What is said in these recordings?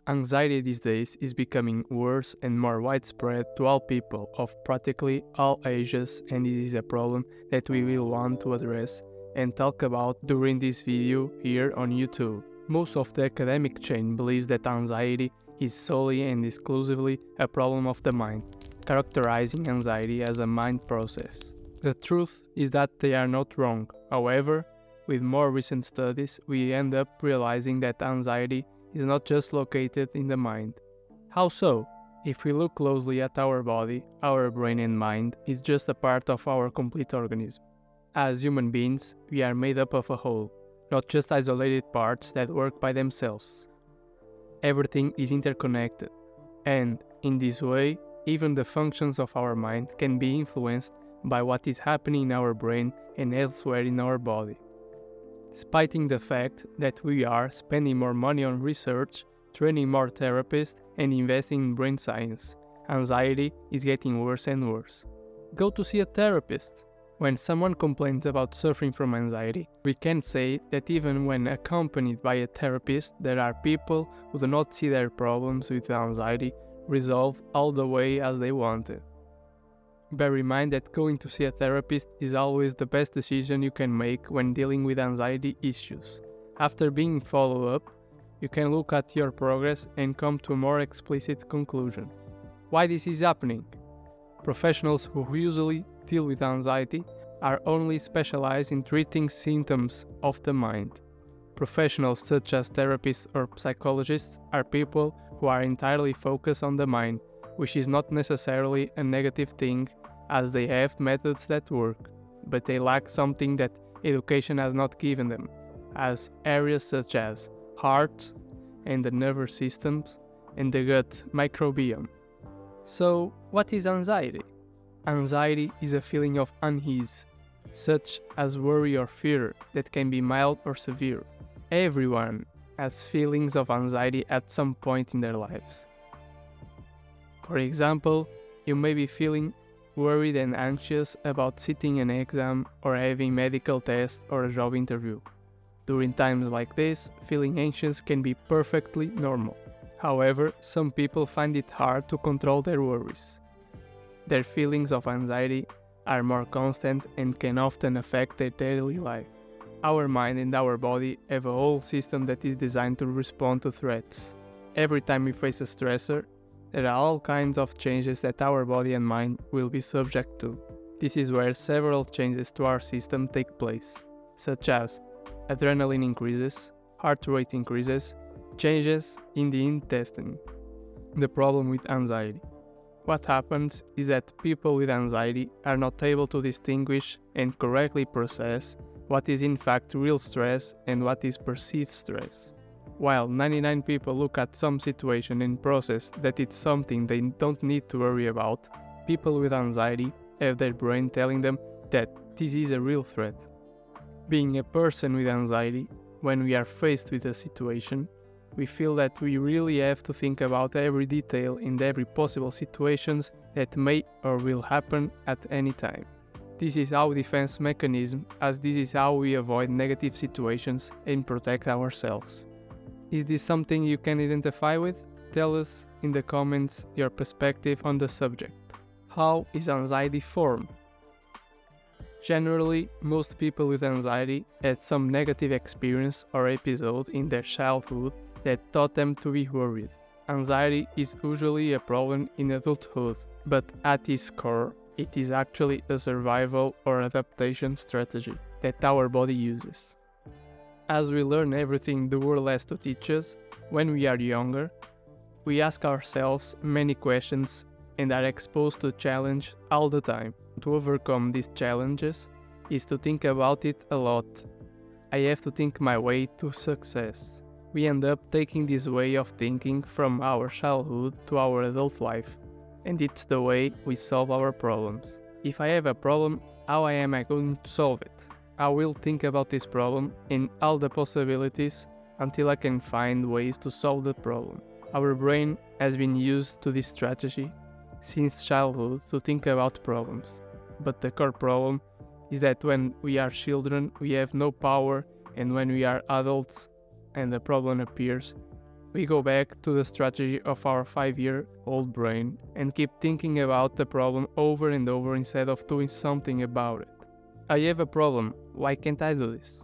Anxiety these days is becoming worse and more widespread to all people of practically all ages, and this is a problem that we will want to address and talk about during this video here on YouTube. Most of the academic chain believes that anxiety is solely and exclusively a problem of the mind, characterizing anxiety as a mind process. The truth is that they are not wrong. However, with more recent studies, we end up realizing that anxiety is not just located in the mind. How so? If we look closely at our body, our brain and mind is just a part of our complete organism. As human beings, we are made up of a whole, not just isolated parts that work by themselves. Everything is interconnected, and in this way, even the functions of our mind can be influenced by what is happening in our brain and elsewhere in our body. Despite the fact that we are spending more money on research, training more therapists, and investing in brain science, anxiety is getting worse and worse. Go to see a therapist. When someone complains about suffering from anxiety, we can say that even when accompanied by a therapist, there are people who do not see their problems with anxiety resolved all the way as they wanted. Bear in mind that going to see a therapist is always the best decision you can make when dealing with anxiety issues. After being followed up, you can look at your progress and come to a more explicit conclusion. Why this is happening? Professionals who usually deal with anxiety are only specialized in treating symptoms of the mind. Professionals such as therapists or psychologists are people who are entirely focused on the mind, which is not necessarily a negative thing, as they have methods that work, but they lack something that education has not given them, as areas such as heart and the nervous systems and the gut microbiome. So, what is anxiety? Anxiety is a feeling of unease, such as worry or fear, that can be mild or severe. Everyone has feelings of anxiety at some point in their lives. For example, you may be feeling worried and anxious about sitting an exam or having medical tests or a job interview. During times like this, feeling anxious can be perfectly normal. However, some people find it hard to control their worries. Their feelings of anxiety are more constant and can often affect their daily life. Our mind and our body have a whole system that is designed to respond to threats. Every time we face a stressor, there are all kinds of changes that our body and mind will be subject to. This is where several changes to our system take place, such as adrenaline increases, heart rate increases, changes in the intestine. The problem with anxiety. What happens is that people with anxiety are not able to distinguish and correctly process what is in fact real stress and what is perceived stress. While 99 people look at some situation and process that it's something they don't need to worry about, people with anxiety have their brain telling them that this is a real threat. Being a person with anxiety, when we are faced with a situation, we feel that we really have to think about every detail in every possible situations that may or will happen at any time. This is our defense mechanism, as this is how we avoid negative situations and protect ourselves. Is this something you can identify with? Tell us in the comments your perspective on the subject. How is anxiety formed? Generally, most people with anxiety had some negative experience or episode in their childhood that taught them to be worried. Anxiety is usually a problem in adulthood, but at its core, it is actually a survival or adaptation strategy that our body uses. As we learn everything the world has to teach us, when we are younger, we ask ourselves many questions and are exposed to challenge all the time. To overcome these challenges is to think about it a lot. I have to think my way to success. We end up taking this way of thinking from our childhood to our adult life, and it's the way we solve our problems. If I have a problem, how am I going to solve it? I will think about this problem and all the possibilities until I can find ways to solve the problem. Our brain has been used to this strategy since childhood to think about problems. But the core problem is that when we are children, we have no power, and when we are adults and the problem appears, We go back to the strategy of our 5-year-old brain and keep thinking about the problem over and over instead of doing something about it. I have a problem, why can't I do this?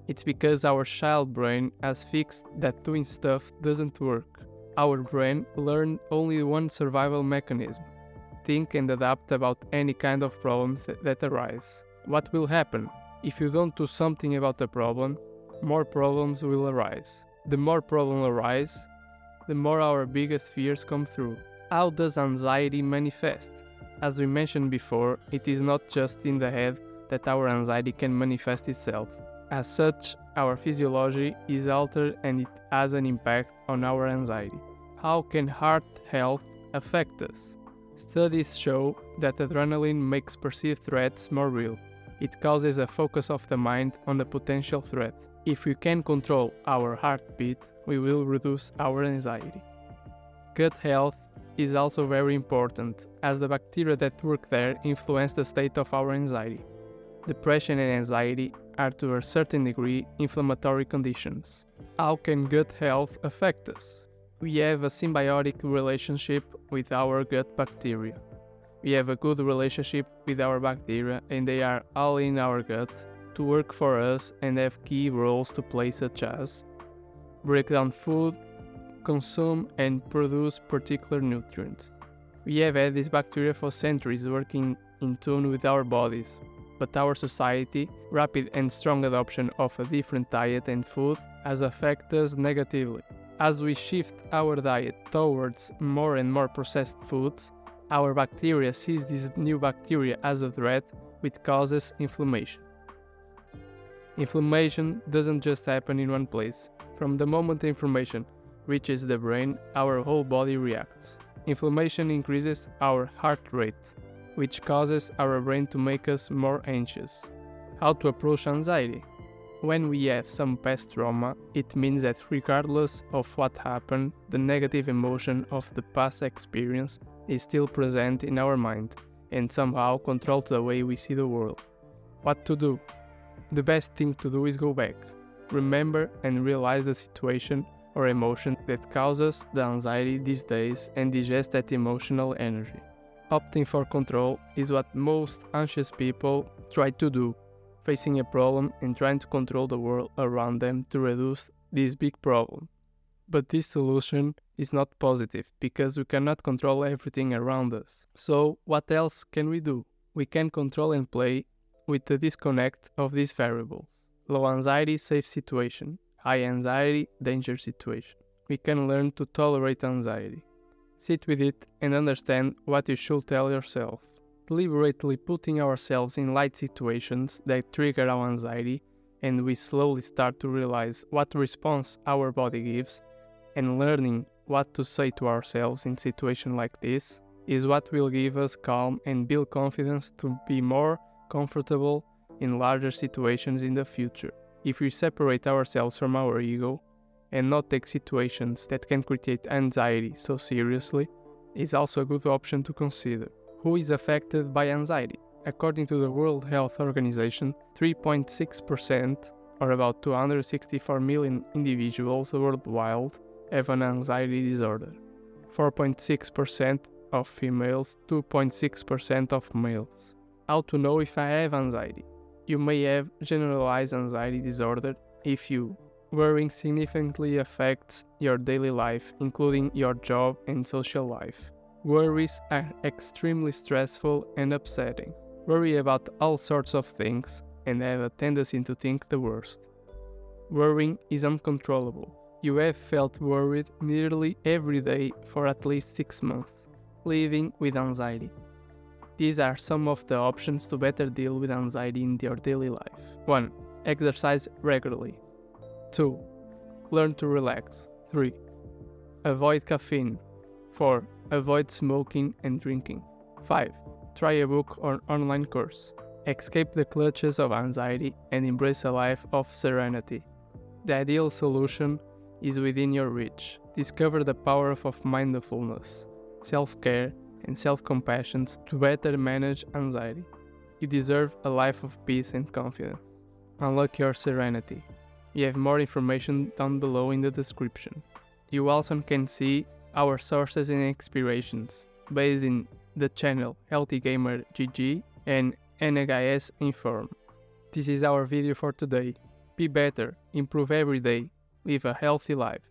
It's because our child brain has fixed that doing stuff doesn't work. Our brain learned only one survival mechanism: think and adapt about any kind of problems that arise. What will happen? If you don't do something about the problem, more problems will arise. The more problems arise, the more our biggest fears come through. How does anxiety manifest? As we mentioned before, it is not just in the head that our anxiety can manifest itself. As such, our physiology is altered and it has an impact on our anxiety. How can heart health affect us? Studies show that adrenaline makes perceived threats more real. It causes a focus of the mind on the potential threat. If we can control our heartbeat, we will reduce our anxiety. Gut health is also very important, as the bacteria that work there influence the state of our anxiety. Depression and anxiety are to a certain degree inflammatory conditions. How can gut health affect us? We have a symbiotic relationship with our gut bacteria. We have a good relationship with our bacteria and they are all in our gut to work for us and have key roles to play, such as break down food, consume and produce particular nutrients. We have had these bacteria for centuries working in tune with our bodies, but our society, rapid and strong adoption of a different diet and food has affected us negatively. As we shift our diet towards more and more processed foods, our bacteria sees this new bacteria as a threat, which causes inflammation. Inflammation doesn't just happen in one place. From the moment the information reaches the brain, our whole body reacts. Inflammation increases our heart rate, which causes our brain to make us more anxious. How to approach anxiety? When we have some past trauma, it means that regardless of what happened, the negative emotion of the past experience is still present in our mind and somehow controls the way we see the world. What to do? The best thing to do is go back, remember and realize the situation or emotion that causes the anxiety these days and digest that emotional energy. Opting for control is what most anxious people try to do, facing a problem and trying to control the world around them to reduce this big problem. But this solution is not positive because we cannot control everything around us. So what else can we do? We can control and play with the disconnect of these variables. Low anxiety, safe situation. High anxiety, danger situation. We can learn to tolerate anxiety. Sit with it and understand what you should tell yourself. Deliberately putting ourselves in light situations that trigger our anxiety, and we slowly start to realize what response our body gives, and learning what to say to ourselves in situations like this is what will give us calm and build confidence to be more comfortable in larger situations in the future. If we separate ourselves from our ego and not take situations that can create anxiety so seriously, is also a good option to consider. Who is affected by anxiety? According to the World Health Organization, 3.6%, or about 264 million individuals worldwide, have an anxiety disorder. 4.6% of females, 2.6% of males. How to know if I have anxiety? You may have generalized anxiety disorder if worrying significantly affects your daily life, including your job and social life. Worries are extremely stressful and upsetting. Worry about all sorts of things and have a tendency to think the worst. Worrying is uncontrollable. You have felt worried nearly every day for at least 6 months, living with anxiety. These are some of the options to better deal with anxiety in your daily life. 1. Exercise regularly. 2. Learn to relax. 3. Avoid caffeine. 4. Avoid smoking and drinking. 5. Try a book or online course. Escape the clutches of anxiety and embrace a life of serenity. The ideal solution is within your reach. Discover the power of mindfulness, self-care, and self-compassion to better manage anxiety. You deserve a life of peace and confidence. Unlock your serenity. We have more information down below in the description. You also can see our sources and inspirations based in the channel Healthy Gamer GG and NHS Inform. This is our video for today. Be better, improve every day, live a healthy life.